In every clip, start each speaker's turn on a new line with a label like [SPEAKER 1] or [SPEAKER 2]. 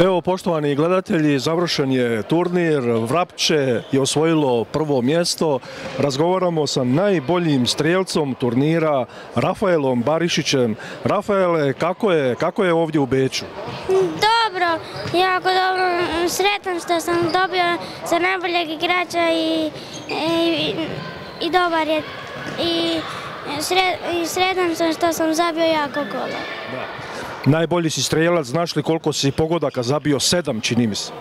[SPEAKER 1] Evo, poštovani gledatelji, završen je turnir, Vrapče je osvojilo prvo mjesto. Razgovaramo sa najboljim strijelcom turnira, Rafaelom Barišićem. Rafaele, kako je ovdje u Beču?
[SPEAKER 2] Dobro, jako dobro. Sretan što sam dobio za najboljeg igrača i dobar je. I sretan sam što sam zabio jako golova.
[SPEAKER 1] Najbolji si strijelac, znaš li koliko si pogodaka zabio? 7, čini mi se.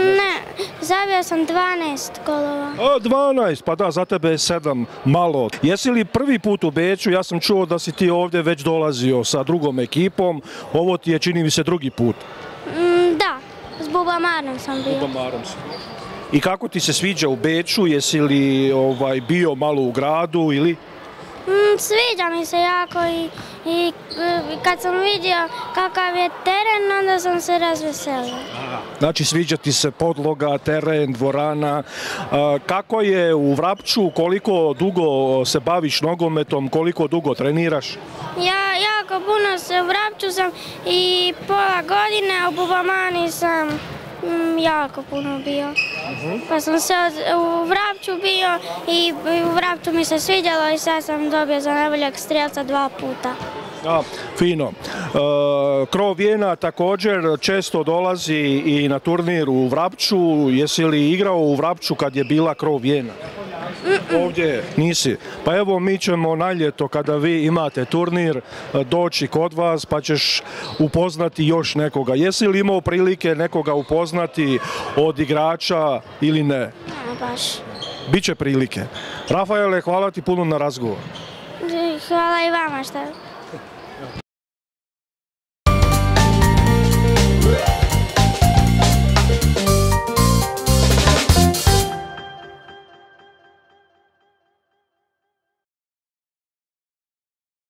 [SPEAKER 2] Ne, zabio sam 12 golova.
[SPEAKER 1] 12, pa da, za tebe je 7 malo. Jesi li prvi put u Beču? Ja sam čuo da si ti ovdje već dolazio sa drugom ekipom. Ovo ti je, čini mi se, drugi put.
[SPEAKER 2] Da, s Bubamarom sam bio.
[SPEAKER 1] I kako ti se sviđa u Beču? Jesi li bio malo u gradu ili?
[SPEAKER 2] Sviđa mi se jako i kad sam vidio kakav je teren, onda sam se razveselio.
[SPEAKER 1] Znači, sviđa ti se podloga, teren, dvorana. Kako je u Vrapču, koliko dugo se baviš nogometom, koliko dugo treniraš?
[SPEAKER 2] Ja jako puno se u Vrapču sam i pola godine, a u Bubamani sam jako puno bio. Pa sam se u Vrapču bio i u Vrapču mi se sviđalo i sad sam dobio za najboljeg strijelca 2 puta.
[SPEAKER 1] Fino. Krov Vijena također često dolazi i na turnir u Vrapču. Jesi li igrao u Vrapču kad je bila Krov Vijena? Ovdje nisi. Pa evo, mi ćemo na ljeto, kada vi imate turnir, doći kod vas pa ćeš upoznati još nekoga. Jesi li imao prilike nekoga upoznati od igrača ili ne?
[SPEAKER 2] Ne, baš.
[SPEAKER 1] Biće prilike. Rafaele, hvala ti puno na razgovor.
[SPEAKER 2] Hvala i vama što